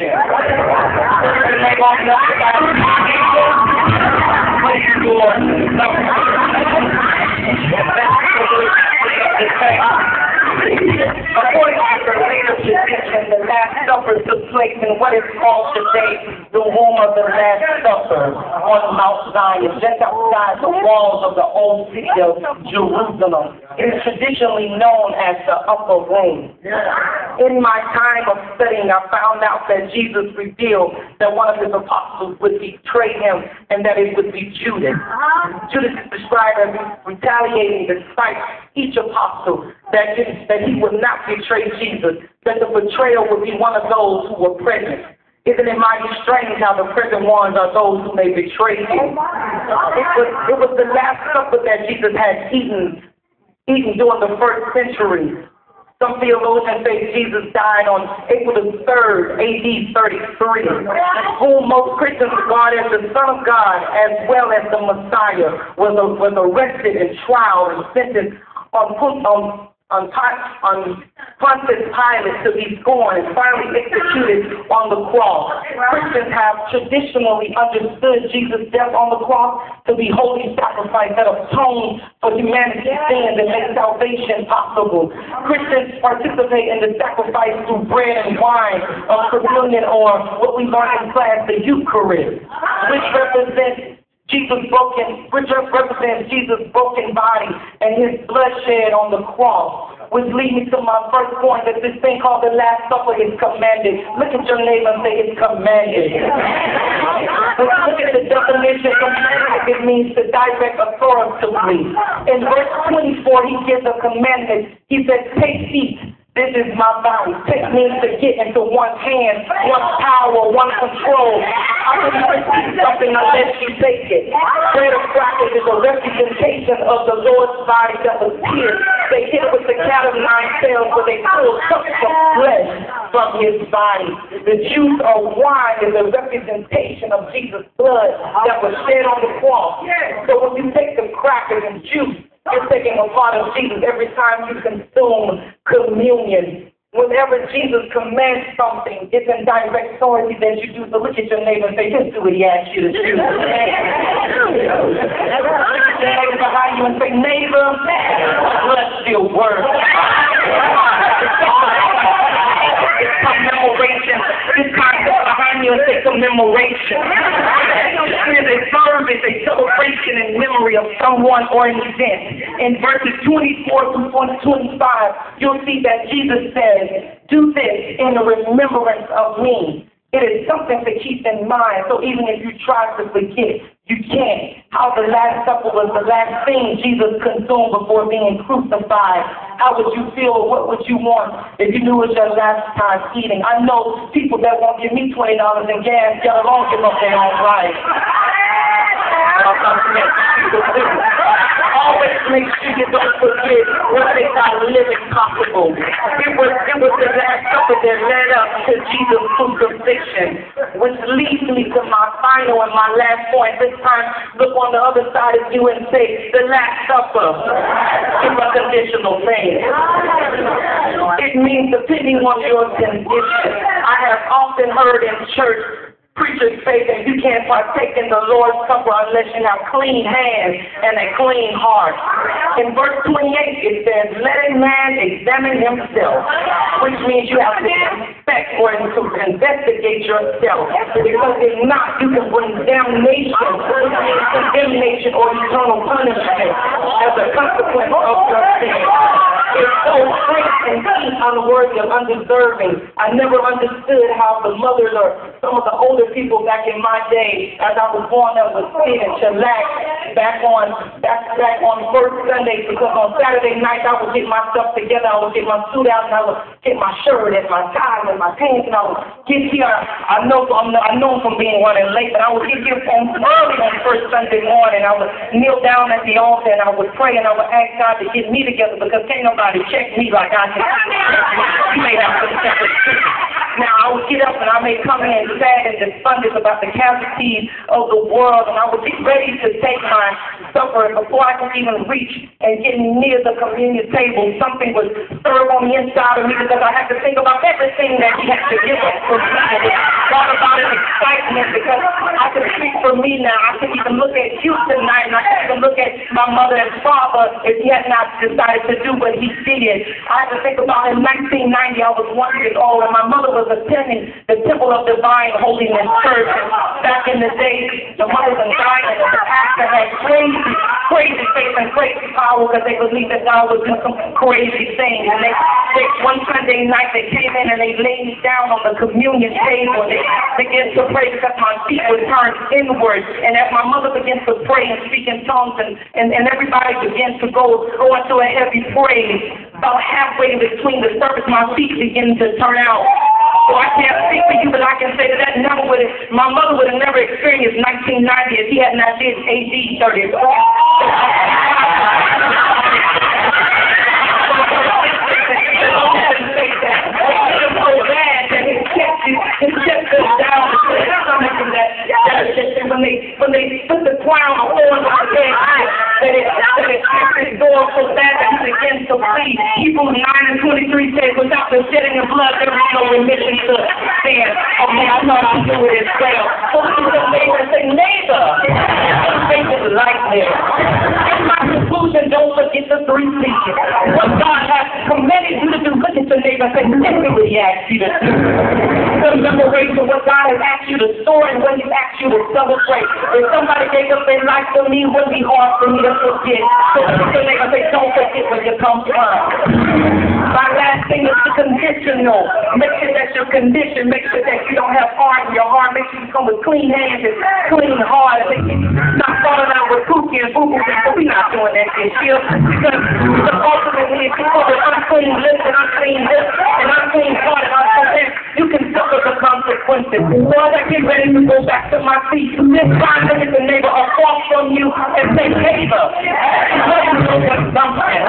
Christian. They won't know about what you're doing. According to the later tradition, the Last Supper took place in what is called today the womb of the Last Supper on Mount Zion, just outside the walls of the old city of Jerusalem. It is traditionally known as the upper room. In my time of studying, I found out that Jesus revealed that one of his apostles would betray him and that it would be Judas. Judas is described as retaliating despite each apostle that he would not betray Jesus, that the betrayal would be one of those who were present. Isn't it mighty strange how the present ones are those who may betray you? It was the Last Supper that Jesus had eaten during the first century. Some theologians say Jesus died on April the 3rd, AD 33, whom most Christians regard as the Son of God as well as the Messiah, was arrested and tried and sentenced on Pontius Pilate to be scorned and finally executed on the cross. Christians have traditionally understood Jesus' death on the cross to be holy sacrifice that atones for humanity's sins and makes salvation possible. Christians participate in the sacrifice through bread and wine of communion, or what we learn in class, the Eucharist, which represents Jesus' broken body and his blood shed on the cross, which leads me to my first point, that this thing called the Last Supper is commanded. Look at your neighbor and say it's commanded. Look at the definition. Commanded, it means to direct authoritatively. In verse 24, he gives a commandment. He says, take heed. This is my body. Take means to get into one's hands, one's power, one's control. I wouldn't receive something unless you take it. Bread of crackers is a representation of the Lord's body that was pierced. They hit it with the cat of nine tails, where they pulled chunks of flesh from his body. The juice of wine is a representation of Jesus' blood that was shed on the cross. So when you take the crackers and juice, you're taking a part of Jesus every time you consume communion. Whenever Jesus commands something, it's in direct authority that you do. So look at your neighbor and say, just do what he asks you to do. Look at your neighbor behind you and say, neighbor, blood still works. It's commemoration. This concept behind you and say commemoration. It is a verb, it's a celebration in memory of someone or an event. In verses 24 through 25, you'll see that Jesus says, do this in remembrance of me. It is something to keep in mind, so even if you try to forget, you can't. How the Last Supper was the last thing Jesus consumed before being crucified. How would you feel? What would you want if you knew it was your last time eating? I know people that won't give me $20 in gas, get along, give up their own life. Always make sure you don't forget what makes our living possible. It was the Last Supper that led up to Jesus' crucifixion, which leads me to my final and my last point. This time, look on the other side of you and say, the Last Supper is a conditional thing. It means depending on your condition. I have often heard in church preachers say that you can't partake in the Lord's Supper unless you have clean hands and a clean heart. In verse 28, it says, let a man examine himself, which means you have to inspect or to investigate yourself. Because if not, you can bring damnation, which means condemnation or eternal punishment as a consequence of your sin. It's so strange and deep, unworthy of undeserving. I never understood how the mothers or some of the older people back in my day, as I was growing up, would sit and chillax back on first Sunday, because on Saturday night I would get myself together, I would get my suit out, and I would get my shirt and my tie and my pants, and I would get here. I know from being running late, but I would get here early on first Sunday morning. I would kneel down at the altar and I would pray and I would ask God to get me together, because can't nobody check me like I can. You may have to check it. Now, I would get up and I may come in sad and despondent about the casualties of the world, and I would get ready to take my supper, and before I could even reach and get near the communion table, something would stir on the inside of me, because I had to think about everything that he had to give us for me. stagnant because I can speak for me now. I can even look at you tonight, and I can even look at my mother and father if he had not decided to do what he did. I had to think about in 1990, I was 1 year old, and my mother was attending the Temple of Divine Holiness Church. And back in the day, the mothers and dying, and the pastor had crazy faith and crazy power because they believed that God would do some crazy things. And they one Sunday night, they came in and they laid me down on the communion table. They began to pray because my feet were turned inward. And as my mother began to pray and speak in tongues, and everybody began to go into a heavy praise, about halfway between the service, my feet began to turn out. So I can't speak for you, but I can say that my mother would have never experienced 1990 if he had not did AD 30. When they put the crown on my head, that it goes so bad that he begins to bleed. Hebrews 9:23 says, without the shedding of blood, there is no remission to sin. Okay, I know how to do it as well. So look at your neighbor and say, neighbor, faith is light there. In my conclusion, don't forget the 3 C's. What God has commanded you to do, look at your neighbor and say, this is what he asked you to do. Remember what God has asked you to store and what he's asked you to celebrate. If somebody gave up their life for me, it wouldn't be hard for me to forget. So your neighbor say, don't forget where you come from. My last thing is the conditional. Make sure that you're conditioned. Make sure that you don't have heart in your heart. Make sure you come with clean hands and clean heart. Not falling out with kooky and boo-boo. We're not doing that this year. Because ultimately, if you come with unclean lips and unclean lips and unclean heart and unclean hands, you can suffer the consequences. So as I get ready to go back to my feet, this time look at the neighbor across from you and say, neighbor, what is something?